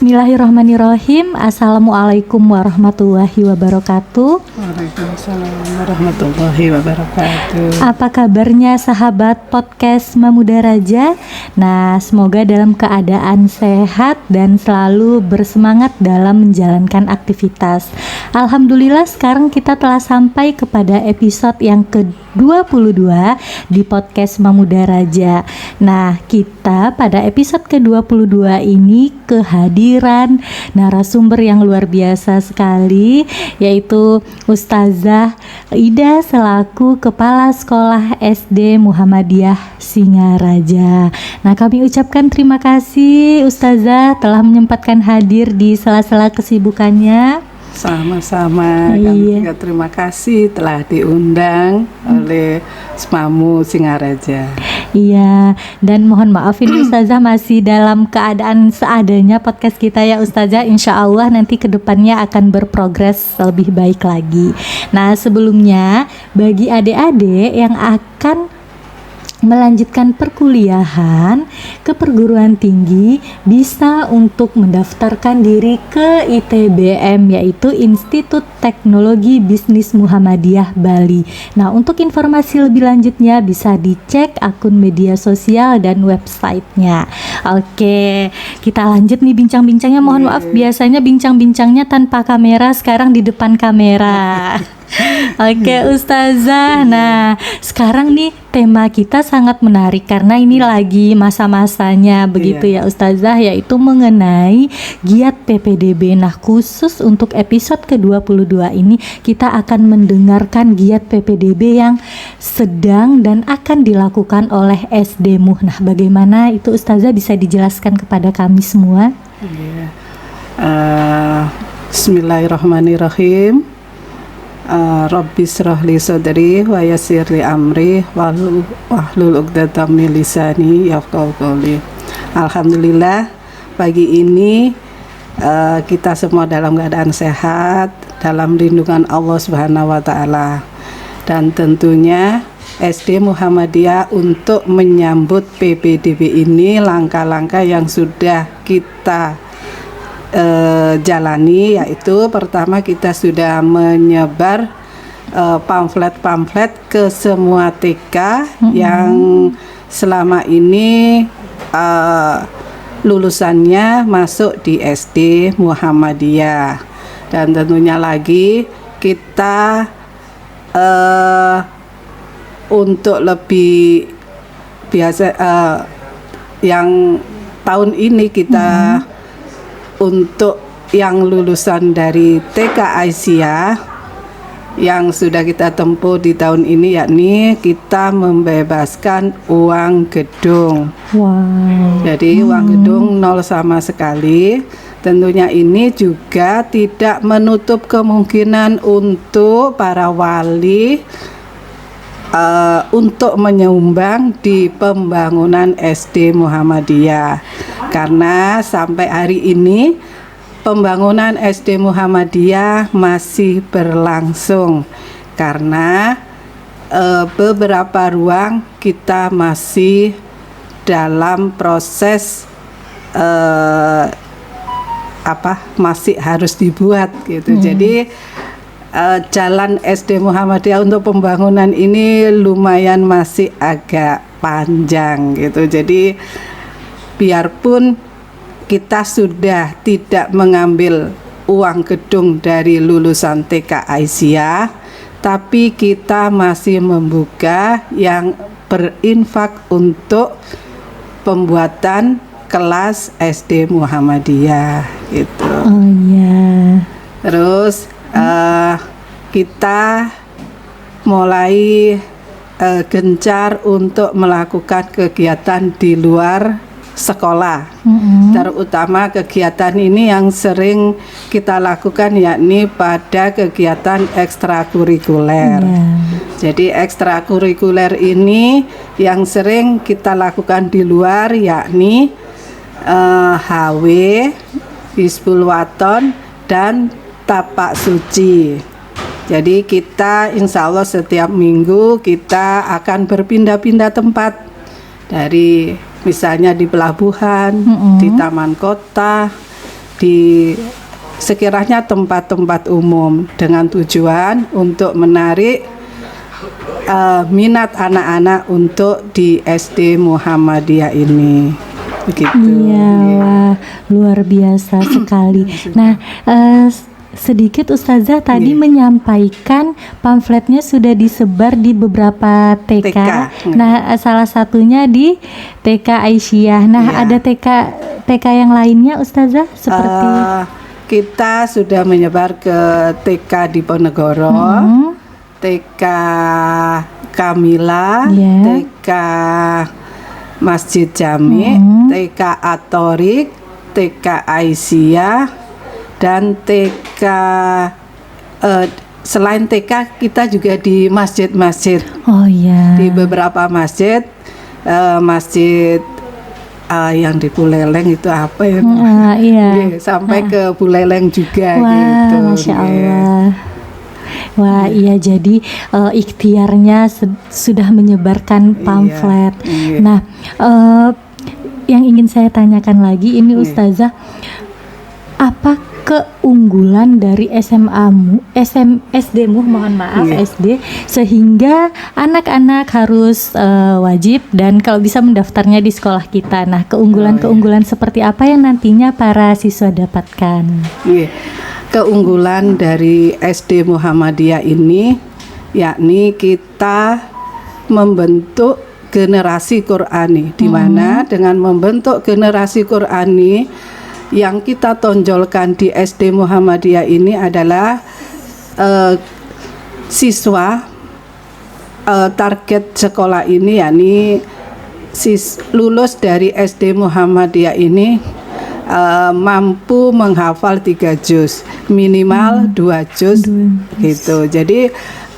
Bismillahirrahmanirrahim. Assalamualaikum warahmatullahi wabarakatuh. Waalaikumsalam warahmatullahi wabarakatuh. Apa kabarnya sahabat podcast Mamuda Raja? Nah, semoga dalam keadaan sehat dan selalu bersemangat dalam menjalankan aktivitas. Alhamdulillah sekarang kita telah sampai kepada episode yang ke-22 di podcast Mamuda Raja. Nah, kita pada episode ke-22 ini kehadiran narasumber yang luar biasa sekali, yaitu Ustazah Ida selaku Kepala Sekolah SD Muhammadiyah Singaraja. Nah, kami ucapkan terima kasih Ustazah telah menyempatkan hadir di sela-sela kesibukannya. Sama-sama, kami juga terima kasih telah diundang oleh SMAMU Singaraja. Iya, dan mohon maaf ini Ustazah masih dalam keadaan seadanya podcast kita ya Ustazah. Insya Allah nanti kedepannya akan berprogres lebih baik lagi. Nah, sebelumnya bagi adik-adik yang akan melanjutkan perkuliahan ke perguruan tinggi bisa untuk mendaftarkan diri ke ITBM, yaitu Institut Teknologi Bisnis Muhammadiyah Bali. Nah, untuk informasi lebih lanjutnya bisa dicek akun media sosial dan websitenya. Oke, kita lanjut nih bincang-bincangnya. Mohon maaf, biasanya bincang-bincangnya tanpa kamera, sekarang di depan kamera. Oke Ustazah, nah sekarang nih tema kita sangat menarik karena ini lagi masa-masanya begitu ya Ustazah, yaitu mengenai giat PPDB. Nah, khusus untuk episode ke-22 ini kita akan mendengarkan giat PPDB yang sedang dan akan dilakukan oleh SD-mu. Nah, bagaimana itu Ustazah, bisa dijelaskan kepada kami semua? Bismillahirrahmanirrahim. Rabbi shrahli sadri wa yassirli amri wahlul 'uqdatam min lisani yafqahu qawli. Alhamdulillah pagi ini kita semua dalam keadaan sehat, dalam lindungan Allah Subhanahu wa taala. Dan tentunya SD Muhammadiyah untuk menyambut PPDB ini, langkah-langkah yang sudah kita jalani, yaitu pertama kita sudah menyebar pamflet-pamflet ke semua TK yang selama ini lulusannya masuk di SD Muhammadiyah. Dan tentunya lagi kita untuk lebih biasa yang tahun ini kita untuk yang lulusan dari TK Aisyah yang sudah kita tempuh di tahun ini, yakni kita membebaskan uang gedung. Jadi uang gedung nol sama sekali. Tentunya ini juga tidak menutup kemungkinan untuk para wali untuk menyumbang di pembangunan SD Muhammadiyah, karena sampai hari ini pembangunan SD Muhammadiyah masih berlangsung karena beberapa ruang kita masih dalam proses masih harus dibuat gitu. Jadi jalan SD Muhammadiyah untuk pembangunan ini lumayan masih agak panjang gitu. Jadi biarpun kita sudah tidak mengambil uang gedung dari lulusan TK Aisyah, tapi kita masih membuka yang berinfak untuk pembuatan kelas SD Muhammadiyah gitu. Terus kita mulai gencar untuk melakukan kegiatan di luar sekolah, terutama kegiatan ini yang sering kita lakukan yakni pada kegiatan ekstrakurikuler. Jadi ekstrakurikuler ini yang sering kita lakukan di luar yakni HW, Hizbul Waton, dan Tapak Suci. Jadi kita insya Allah setiap minggu kita akan berpindah-pindah tempat, dari misalnya di pelabuhan, di taman kota, di sekiranya tempat-tempat umum dengan tujuan untuk menarik minat anak-anak untuk di SD Muhammadiyah ini. Begitu. Iya, wah, luar biasa sekali. Nah, sedikit Ustazah tadi menyampaikan pamfletnya sudah disebar di beberapa TK. Nah, salah satunya di TK Aisyah. Nah, ada TK yang lainnya Ustazah seperti kita sudah menyebar ke TK Diponegoro, TK Kamila, TK Masjid Jami, TK Atorik, TK Aisyah, dan TK selain TK kita juga di masjid-masjid. Oh iya. Di beberapa masjid, masjid yang di Buleleng itu apa ya? Iya. Sampai ke Buleleng juga. Wah, gitu. Masya Allah. Wah, iya, jadi ikhtiarnya sudah menyebarkan pamflet. Nah, yang ingin saya tanyakan lagi ini Ustazah, apa keunggulan dari SD-mu, mohon maaf, SD, sehingga anak-anak harus wajib dan kalau bisa mendaftarnya di sekolah kita. Nah, keunggulan-keunggulan seperti apa yang nantinya para siswa dapatkan? Keunggulan dari SD Muhammadiyah ini yakni kita membentuk generasi Qurani, di mana dengan membentuk generasi Qurani yang kita tonjolkan di SD Muhammadiyah ini adalah siswa target sekolah ini yakni lulus dari SD Muhammadiyah ini mampu menghafal 3 juz, minimal 2 juz gitu. Jadi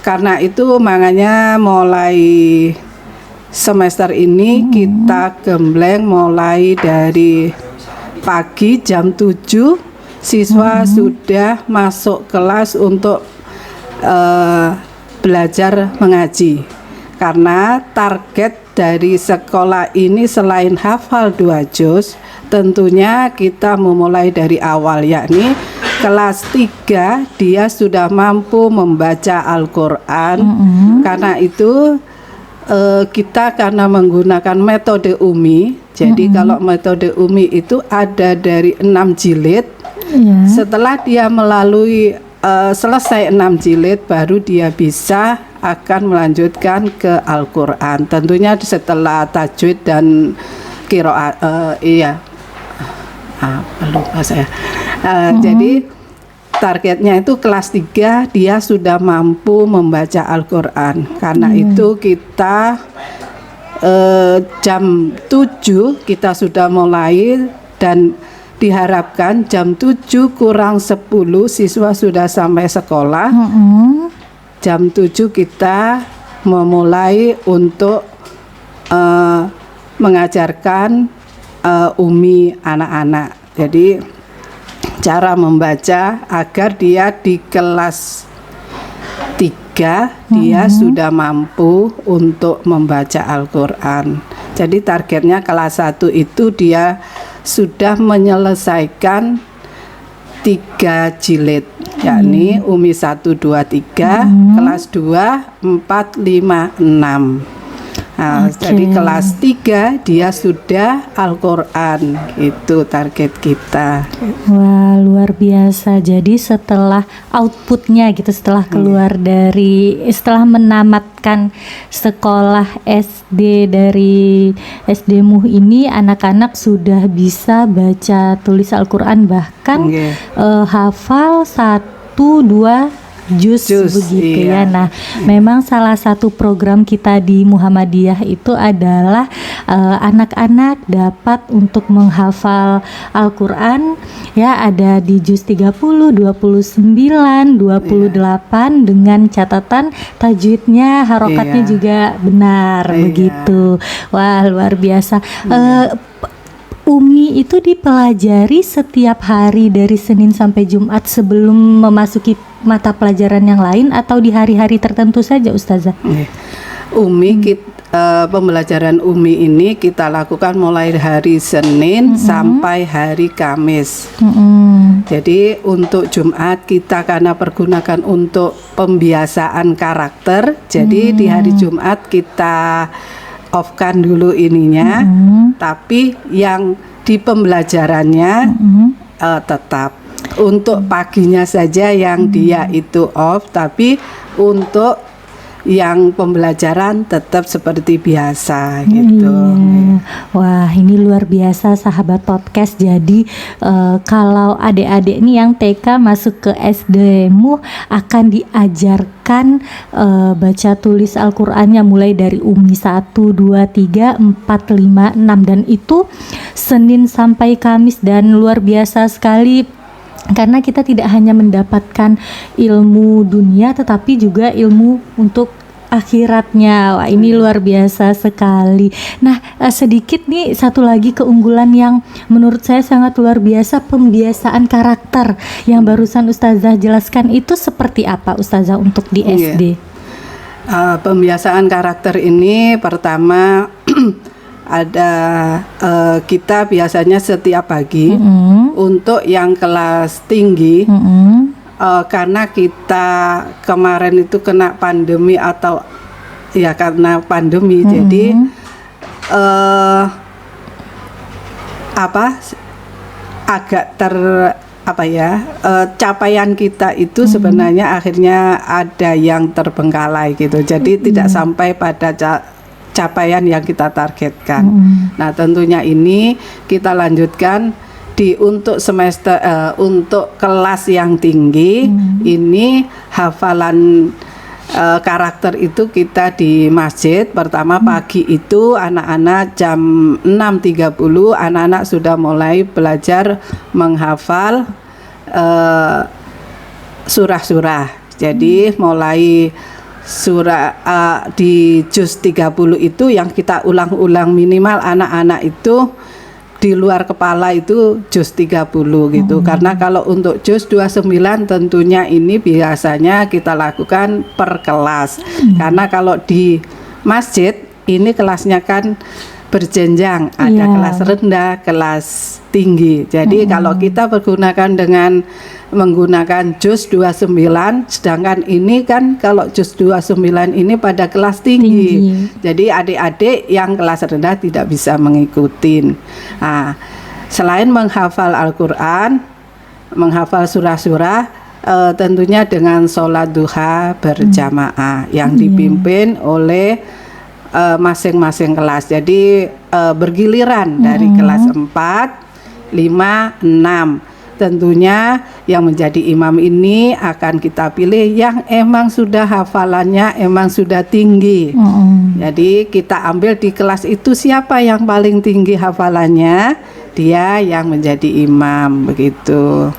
karena itu makanya mulai semester ini kita gembleng mulai dari pagi jam 7 siswa sudah masuk kelas untuk belajar mengaji. Karena target dari sekolah ini selain hafal 2 juz, tentunya kita memulai dari awal, yakni kelas 3 dia sudah mampu membaca Al-Quran. Karena itu kita karena menggunakan metode Umi. Jadi kalau metode Umi itu ada dari 6 jilid. Setelah dia melalui selesai 6 jilid, baru dia bisa akan melanjutkan ke Al-Quran. Tentunya setelah tajwid dan qiraat. Lupa saya. Jadi targetnya itu kelas 3 dia sudah mampu membaca Al-Quran. Karena itu kita jam 7 kita sudah mulai dan diharapkan jam 7 kurang 10 siswa sudah sampai sekolah. Jam 7 kita memulai untuk mengajarkan Umi anak-anak. Jadi cara membaca agar dia di kelas 3 dia sudah mampu untuk membaca Al-Quran. Jadi targetnya kelas 1 itu dia sudah menyelesaikan 3 jilid, yakni Umi 1, 2, 3, kelas 2, 4, 5, 6. Nah, jadi kelas 3 dia sudah Al-Quran, itu target kita. Wah, luar biasa. Jadi setelah outputnya gitu, setelah keluar dari, setelah menamatkan sekolah SD dari SD-mu ini, anak-anak sudah bisa baca tulis Al-Quran, bahkan hafal 1, 2 juz begitu ya. Nah, memang salah satu program kita di Muhammadiyah itu adalah anak-anak dapat untuk menghafal Al-Quran ya, ada di juz 30, 29, 28 dengan catatan tajwidnya, harokatnya juga benar begitu. Wah, luar biasa. Umi itu dipelajari setiap hari dari Senin sampai Jumat sebelum memasuki mata pelajaran yang lain, atau di hari-hari tertentu saja Ustazah? Umi pembelajaran Umi ini kita lakukan mulai hari Senin sampai hari Kamis. Jadi untuk Jumat kita karena pergunakan untuk pembiasaan karakter. Jadi di hari Jumat kita off-kan dulu ininya, tapi yang di pembelajarannya tetap. Untuk paginya saja yang dia itu off, tapi untuk yang pembelajaran tetap seperti biasa gitu. Iya. Wah, ini luar biasa sahabat podcast. Jadi kalau adik-adik nih yang TK masuk ke SD-mu akan diajarkan baca tulis Al-Qur'annya mulai dari Umi 1, 2, 3, 4, 5, 6 dan itu Senin sampai Kamis, dan luar biasa sekali karena kita tidak hanya mendapatkan ilmu dunia tetapi juga ilmu untuk akhiratnya. Wah, ini luar biasa sekali. Nah, sedikit nih satu lagi keunggulan yang menurut saya sangat luar biasa, pembiasaan karakter yang barusan Ustazah jelaskan itu seperti apa Ustazah untuk di SD? Pembiasaan karakter ini pertama ada kita biasanya setiap pagi untuk yang kelas tinggi. Karena kita kemarin itu kena pandemi atau ya karena pandemi, jadi agak capaian kita itu sebenarnya akhirnya ada yang terbengkalai gitu. Jadi tidak sampai pada capaian yang kita targetkan. Nah, tentunya ini kita lanjutkan untuk semester untuk kelas yang tinggi. Ini hafalan karakter itu kita di masjid. Pertama pagi itu anak-anak jam 6.30 anak-anak sudah mulai belajar menghafal surah-surah. Jadi mulai surah di juz 30 itu yang kita ulang-ulang, minimal anak-anak itu di luar kepala itu juz 30 gitu. Karena kalau untuk juz 29 tentunya ini biasanya kita lakukan per kelas. Karena kalau di masjid ini kelasnya kan berjenjang, ada kelas rendah, kelas tinggi. Jadi kalau kita menggunakan juz 29, sedangkan ini kan kalau juz 29 ini pada kelas tinggi. Jadi adik-adik yang kelas rendah tidak bisa mengikuti. Nah, selain menghafal Al-Qur'an, menghafal surah-surah, tentunya dengan sholat duha berjamaah yang dipimpin oleh masing-masing kelas. Jadi bergiliran dari kelas 4, 5, 6. Tentunya yang menjadi imam ini akan kita pilih yang emang sudah hafalannya emang sudah tinggi. Jadi kita ambil di kelas itu siapa yang paling tinggi hafalannya, dia yang menjadi imam begitu.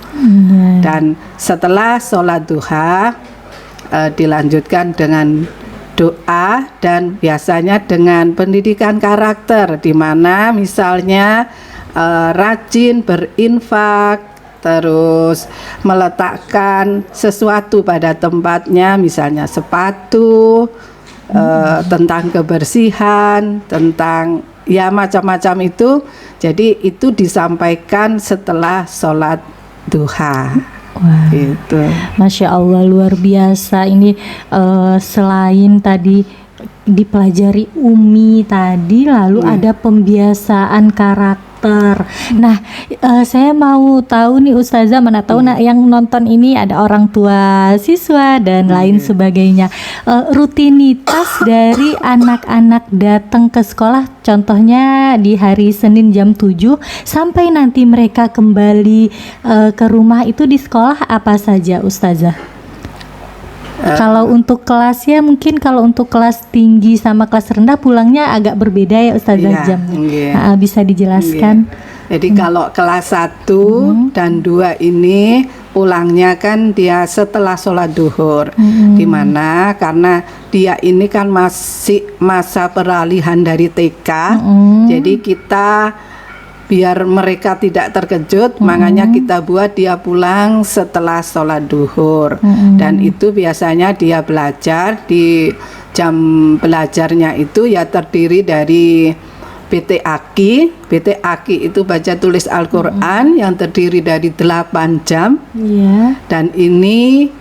Dan setelah sholat duha dilanjutkan dengan doa dan biasanya dengan pendidikan karakter, di mana misalnya rajin berinfak, terus meletakkan sesuatu pada tempatnya, misalnya sepatu, tentang kebersihan, tentang ya macam-macam itu. Jadi itu disampaikan setelah sholat duha. Wah, gitu. Masya Allah, luar biasa. Ini selain tadi dipelajari Umi tadi, lalu ada pembiasaan karakter. Nah, saya mau tahu nih Ustazah, mana tahu yang nonton ini ada orang tua siswa dan lain sebagainya. Rutinitas dari anak-anak datang ke sekolah, contohnya di hari Senin jam 7 sampai nanti mereka kembali ke rumah, itu di sekolah apa saja Ustazah? Kalau untuk kelasnya, mungkin kalau untuk kelas tinggi sama kelas rendah pulangnya agak berbeda ya Ustazah jamnya. Bisa dijelaskan? Jadi kalau kelas 1 dan 2 ini pulangnya kan dia setelah sholat duhur. Dimana karena dia ini kan masih masa peralihan dari TK, jadi kita biar mereka tidak terkejut, makanya kita buat dia pulang setelah sholat duhur. Dan itu biasanya dia belajar di jam belajarnya itu ya terdiri dari PT Aki. PT Aki itu baca tulis Al-Quran yang terdiri dari 8 jam. Iya. Dan ini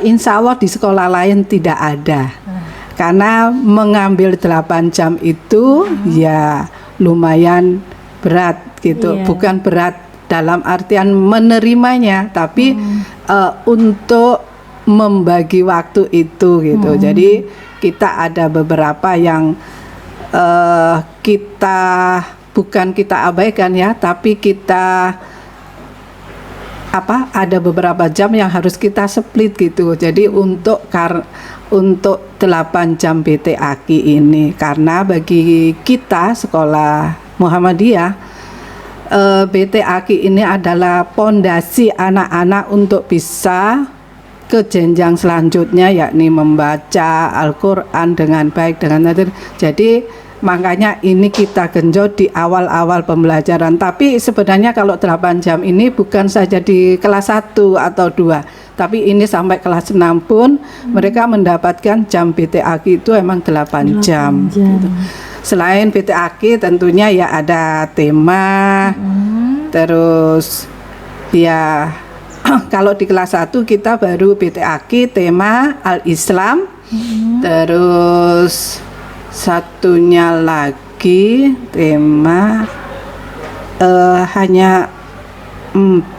insya Allah di sekolah lain tidak ada. Karena mengambil 8 jam itu ya lumayan berat gitu. Iya. Bukan berat dalam artian menerimanya, tapi untuk membagi waktu itu gitu. Jadi kita ada beberapa yang bukan kita abaikan ya, tapi kita ada beberapa jam yang harus kita split gitu. Jadi untuk 8 jam PT Aki ini, karena bagi kita sekolah Muhammadiyah, PT Aki ini adalah pondasi anak-anak untuk bisa ke jenjang selanjutnya, yakni membaca Al-Quran dengan baik, dengan benar. Jadi makanya ini kita genjot di awal-awal pembelajaran. Tapi sebenarnya kalau 8 jam ini bukan saja di kelas 1 atau 2, tapi ini sampai kelas 6 pun mereka mendapatkan jam PT Aki itu emang 8 jam. Gitu. Selain PT Aki tentunya ya ada tema, terus ya kalau di kelas 1 kita baru PT Aki tema Al-Islam, terus satunya lagi tema hanya 4,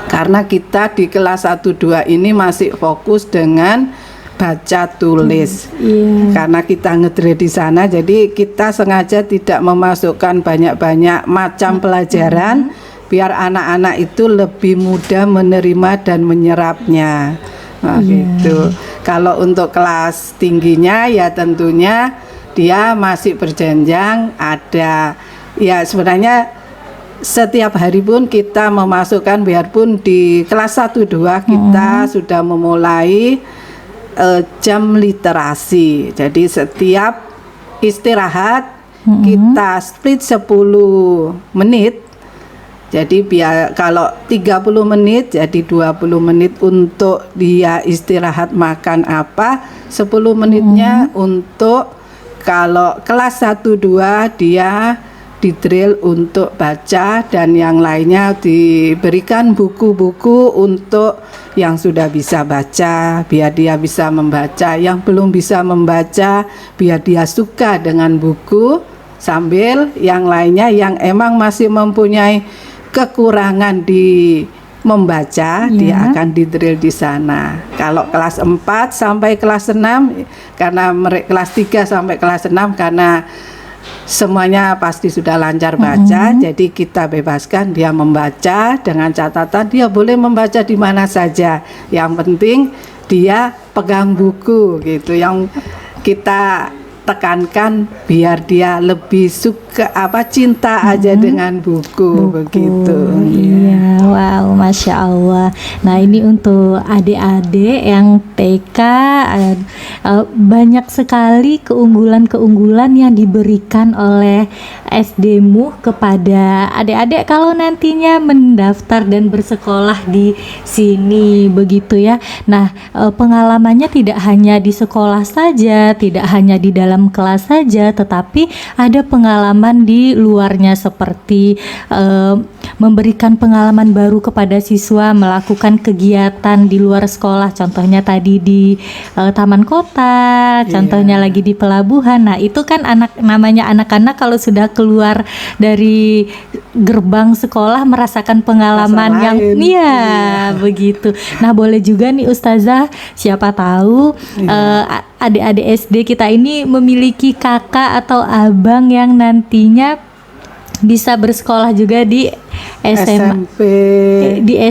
karena kita di kelas 1-2 ini masih fokus dengan baca tulis. Karena kita ngedre di sana, jadi kita sengaja tidak memasukkan banyak-banyak macam pelajaran biar anak-anak itu lebih mudah menerima dan menyerapnya. Nah, gitu. Kalau untuk kelas tingginya ya tentunya dia masih berjenjang, ada ya sebenarnya setiap hari pun kita memasukkan, biarpun di kelas 1-2 kita sudah memulai jam literasi. Jadi setiap istirahat kita split 10 menit. Jadi kalau 30 menit jadi 20 menit untuk dia istirahat makan apa, 10 menitnya untuk kalau kelas 1-2 dia didrill untuk baca, dan yang lainnya diberikan buku-buku untuk yang sudah bisa baca biar dia bisa membaca, yang belum bisa membaca biar dia suka dengan buku, sambil yang lainnya yang emang masih mempunyai kekurangan di membaca dia akan didrill di sana. Kalau kelas 4 sampai kelas 6 karena kelas 3 sampai kelas 6 karena semuanya pasti sudah lancar baca, jadi kita bebaskan dia membaca dengan catatan dia boleh membaca di mana saja. Yang penting dia pegang buku gitu. Yang kita tekankan biar dia lebih suka cinta aja dengan buku begitu. Iya, wow, Masya Allah. Nah ini untuk adik-adik yang TK, banyak sekali keunggulan-keunggulan yang diberikan oleh SD-mu kepada adik-adik kalau nantinya mendaftar dan bersekolah di sini begitu ya. Nah pengalamannya tidak hanya di sekolah saja, tidak hanya di dalam kelas saja, tetapi ada pengalaman di luarnya seperti memberikan pengalaman baru kepada siswa, melakukan kegiatan di luar sekolah, contohnya tadi di taman kota, contohnya lagi di pelabuhan. Nah itu kan namanya anak-anak kalau sudah keluar dari gerbang sekolah merasakan pengalaman yang begitu. Nah boleh juga nih Ustazah, siapa tahu adik-adik SD kita ini memiliki kakak atau abang yang nantinya bisa bersekolah juga di SMP, di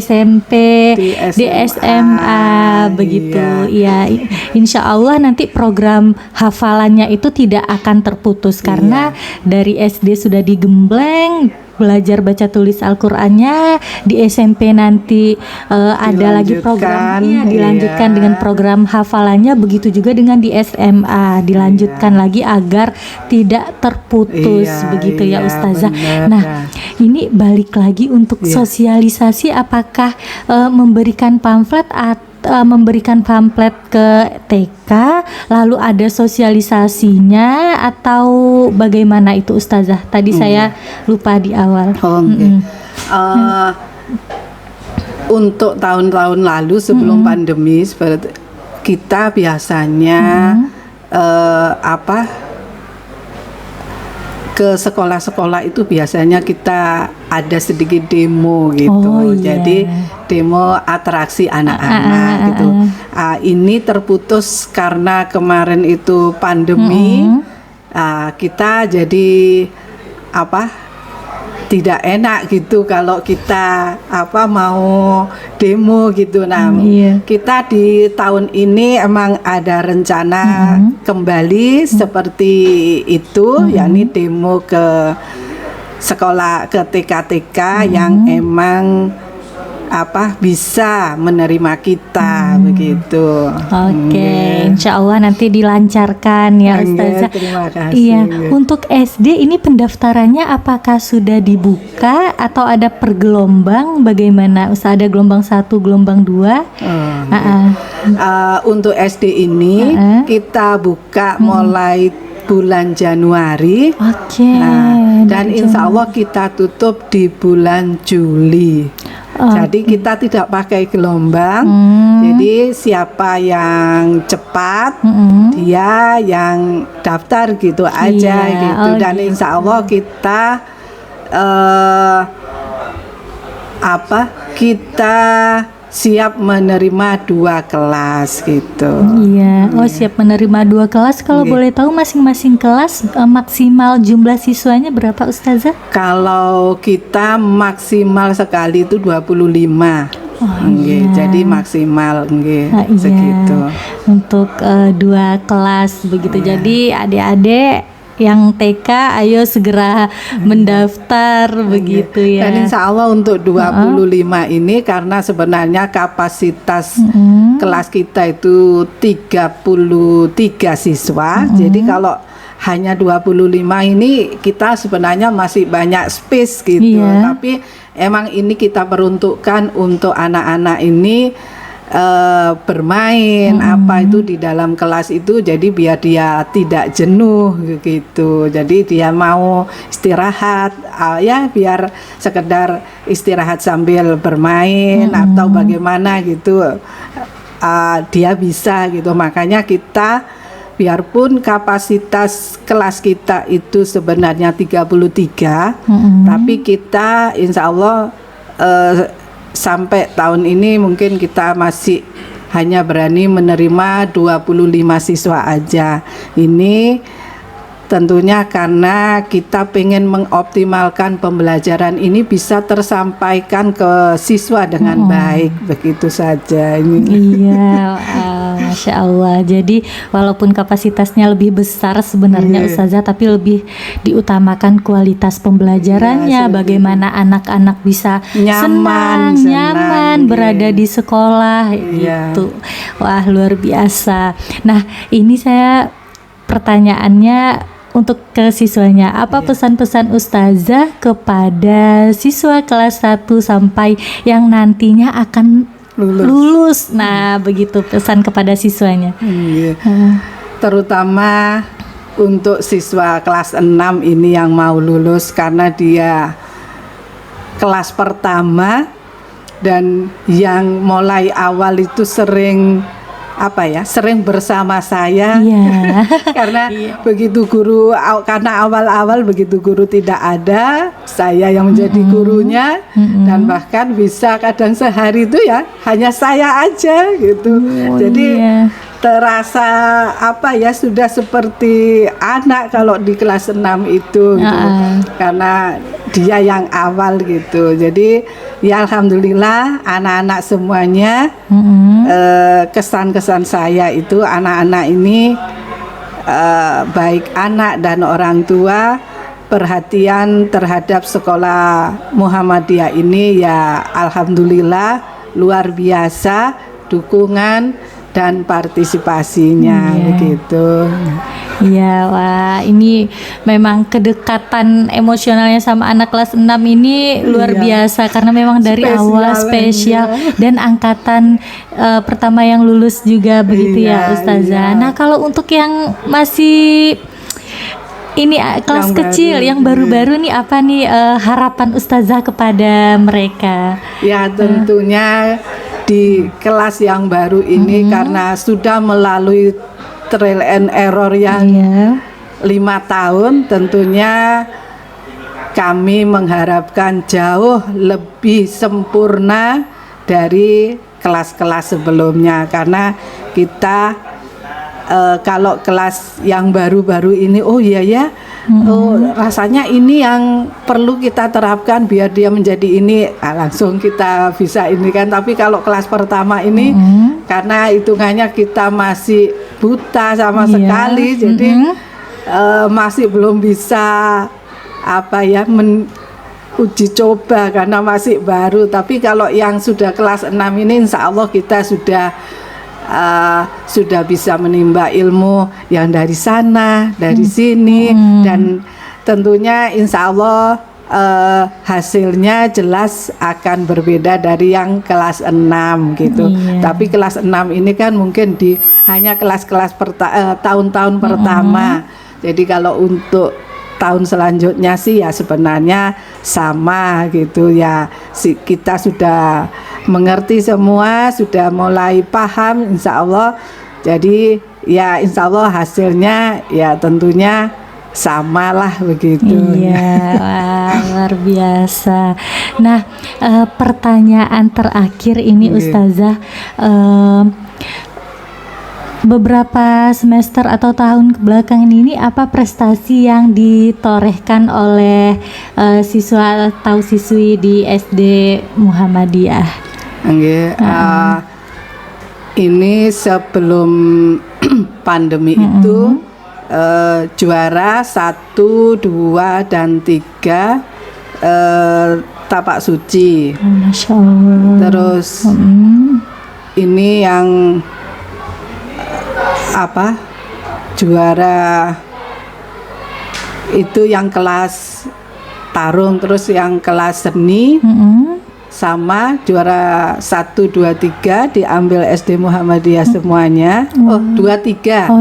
SMA begitu. Ya, insya Allah nanti program hafalannya itu tidak akan terputus karena dari SD sudah digembleng belajar baca tulis Al-Qur'annya, di SMP nanti ada lagi programnya dilanjutkan dengan program hafalannya, begitu juga dengan di SMA dilanjutkan lagi agar tidak terputus begitu ya Ustazah. Nah, ini balik lagi untuk sosialisasi, apakah memberikan pamflet memberikan pamflet ke TK, lalu ada sosialisasinya atau bagaimana itu Ustazah? Tadi saya lupa di awal. Untuk tahun-tahun lalu sebelum pandemi, seperti kita biasanya ke sekolah-sekolah itu biasanya kita ada sedikit demo gitu. Jadi demo atraksi anak-anak gitu. Ini terputus karena kemarin itu pandemi. Kita jadi tidak enak gitu kalau kita mau demo gitu. Nah, kita di tahun ini emang ada rencana kembali seperti itu, yakni demo ke sekolah, ke TK-TK yang emang bisa menerima kita begitu. Oke, insya Allah nanti dilancarkan ya Ustazah. Terima kasih. Iya, untuk SD ini pendaftarannya apakah sudah dibuka atau ada per gelombang? Bagaimana? Ustazah, ada gelombang 1, gelombang 2? Untuk SD ini kita buka mulai bulan Januari. Dan insya Allah kita tutup di bulan Juli. Jadi kita tidak pakai gelombang. Jadi siapa yang cepat dia yang daftar gitu aja gitu. Dan insya Allah kita kita siap menerima 2 kelas gitu. Siap menerima 2 kelas. Kalau boleh tahu masing-masing kelas maksimal jumlah siswanya berapa Ustazah? Kalau kita maksimal sekali itu 25. Jadi maksimal segitu. Untuk 2 kelas begitu. Jadi adik-adik yang TK ayo segera mendaftar begitu ya. Dan insya Allah untuk 25 ini karena sebenarnya kapasitas kelas kita itu 33 siswa. Jadi kalau hanya 25 ini kita sebenarnya masih banyak space gitu. Tapi emang ini kita peruntukkan untuk anak-anak ini bermain itu di dalam kelas itu, jadi biar dia tidak jenuh gitu. Jadi dia mau istirahat biar sekedar istirahat sambil bermain atau bagaimana gitu, dia bisa gitu. Makanya kita biarpun kapasitas kelas kita itu sebenarnya 33, tapi kita insya Allah sampai tahun ini mungkin kita masih hanya berani menerima 25 siswa aja. Ini tentunya karena kita pengen mengoptimalkan pembelajaran ini bisa tersampaikan ke siswa dengan baik, begitu saja ini. Masya Allah. Jadi walaupun kapasitasnya lebih besar sebenarnya Ustazah, tapi lebih diutamakan kualitas pembelajarannya, gitu. Anak-anak bisa nyaman berada di sekolah gitu. Wah, luar biasa. Nah, ini saya pertanyaannya untuk ke siswanya, apa pesan-pesan Ustazah kepada siswa kelas 1 sampai yang nantinya akan lulus. Nah, begitu pesan kepada siswanya. Terutama untuk siswa kelas 6 ini yang mau lulus karena dia kelas pertama dan yang mulai awal itu sering bersama saya. Karena begitu guru, karena awal-awal begitu guru tidak ada, saya yang menjadi gurunya, dan bahkan bisa kadang sehari itu hanya saya aja gitu. Jadi terasa sudah seperti anak kalau di kelas 6 itu gitu. Karena dia yang awal gitu. Jadi ya alhamdulillah anak-anak semuanya kesan-kesan saya itu anak-anak ini baik anak dan orang tua perhatian terhadap sekolah Muhammadiyah ini ya alhamdulillah luar biasa dukungan dan partisipasinya begitu. Iya, wah ini memang kedekatan emosionalnya sama anak kelas 6 ini luar biasa karena memang dari awal spesial dan angkatan pertama yang lulus juga begitu ya Ustazah. Nah, kalau untuk yang masih ini kelas yang kecil yang baru-baru nih apa nih harapan Ustazah kepada mereka? Ya tentunya di kelas yang baru ini karena sudah melalui trial and error yang 5 tahun, tentunya kami mengharapkan jauh lebih sempurna dari kelas-kelas sebelumnya karena kita kalau kelas yang baru-baru ini rasanya ini yang perlu kita terapkan biar dia menjadi ini, langsung kita bisa ini kan. Tapi kalau kelas pertama ini karena hitungannya kita masih buta sama sekali, jadi masih belum bisa uji coba karena masih baru. Tapi kalau yang sudah kelas 6 ini insya Allah kita sudah bisa menimba ilmu yang dari sana, dari sini, dan tentunya insya Allah hasilnya jelas akan berbeda dari yang kelas 6 gitu. Tapi kelas 6 ini kan mungkin hanya kelas-kelas tahun-tahun pertama. Jadi kalau untuk tahun selanjutnya sih ya sebenarnya sama gitu ya. Kita sudah mengerti semua, sudah mulai paham insya Allah. Jadi ya insya Allah hasilnya ya tentunya samalah begitu. Iya, wah, luar biasa. Nah, pertanyaan terakhir ini Ustazah, beberapa semester atau tahun kebelakangan ini apa prestasi yang ditorehkan oleh siswa atau siswi di SD Muhammadiyah? Ini sebelum pandemi itu juara 1, 2, dan 3 tapak suci. Masya Allah. Terus ini yang juara itu yang kelas tarung, terus yang kelas seni sama juara 1, 2, 3 diambil SD Muhammadiyah semuanya. 2, 3. 1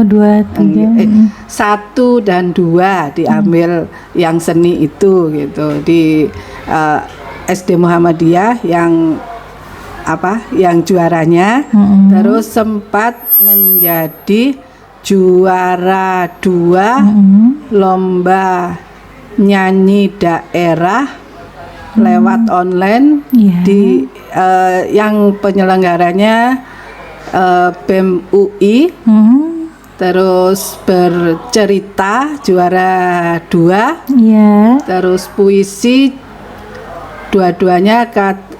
dan 2 diambil yang seni itu gitu di SD Muhammadiyah yang juaranya. Terus sempat menjadi juara 2 lomba nyanyi daerah lewat online di yang penyelenggaranya BEM UI. Terus bercerita juara 2. Terus puisi dua-duanya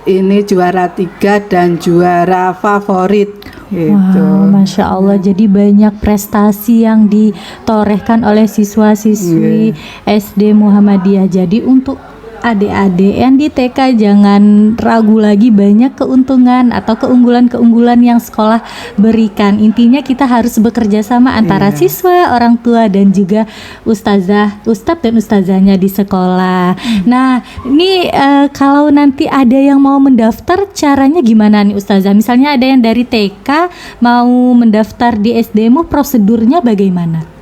ini juara 3 dan juara favorit gitu. Wow, Masya Allah, jadi banyak prestasi yang ditorehkan oleh siswa-siswi SD Muhammadiyah. Jadi untuk adik-adik yang di TK jangan ragu lagi, banyak keuntungan atau keunggulan-keunggulan yang sekolah berikan. Intinya kita harus bekerja sama antara siswa, orang tua, dan juga ustadz dan ustazahnya di sekolah. Nah, ini kalau nanti ada yang mau mendaftar, caranya gimana nih ustazah? Misalnya ada yang dari TK mau mendaftar di SD-mu, prosedurnya bagaimana?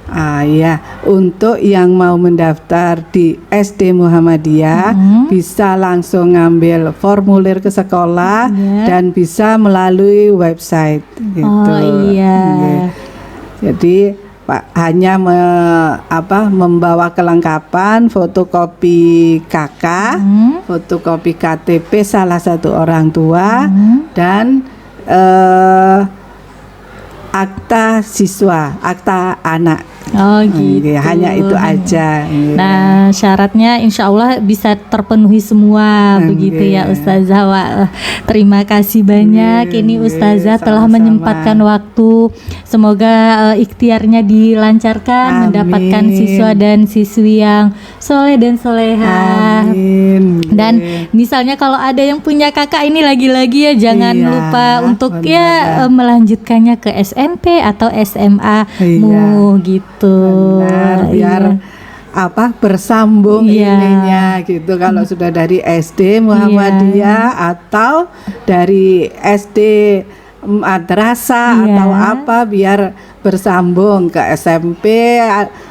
Untuk yang mau mendaftar di SD Muhammadiyah bisa langsung ngambil formulir ke sekolah dan bisa melalui website gitu. Jadi hanya membawa kelengkapan fotokopi KK, fotokopi KTP salah satu orang tua, dan akta siswa, akta anak. Gitu. Hanya itu aja. Nah, syaratnya insya Allah bisa terpenuhi semua begitu ya Ustazah. Wah, terima kasih banyak ini Ustazah telah menyempatkan waktu. Semoga ikhtiarnya dilancarkan, mendapatkan siswa dan siswi yang soleh dan soleha. Dan misalnya kalau ada yang punya kakak ini lagi-lagi ya jangan lupa untuk melanjutkannya ke SMP atau SMA-mu gitu. betul. Benar, biar bersambung Iya. ininya gitu. Kalau sudah dari SD Muhammadiyah atau dari SD madrasah Iya. atau apa, biar bersambung ke SMP,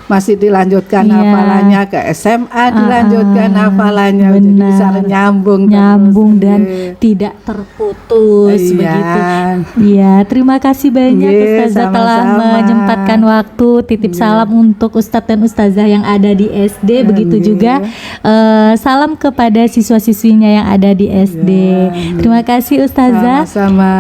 masih dilanjutkan Iya. hafalannya, ke SMA dilanjutkan hafalannya, jadi benar. bisa nyambung Nyambung terus. dan Iya. tidak terputus Iya. begitu. Iya, terima kasih banyak Iya, Ustazah telah sama-sama. menyempatkan waktu. Titip salam untuk Ustadz dan Ustazah yang ada di SD, begitu Iya. juga salam kepada siswa-siswinya yang ada di SD. Iya. Terima kasih Ustazah. Sama-sama.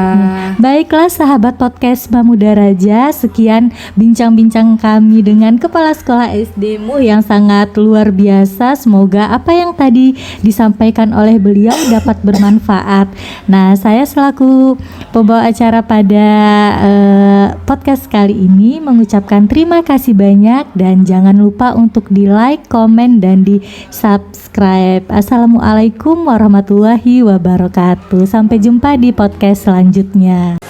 Baiklah sahabat podcast Mamuda Raja, sekian bincang-bincang kami dengan Kepala Sekolah SD-mu yang sangat luar biasa. Semoga apa yang tadi disampaikan oleh beliau dapat bermanfaat. Nah, saya selaku pembawa acara pada podcast kali ini mengucapkan terima kasih banyak dan jangan lupa untuk di like, komen, dan di subscribe. Assalamualaikum warahmatullahi wabarakatuh. Sampai jumpa di podcast selanjutnya.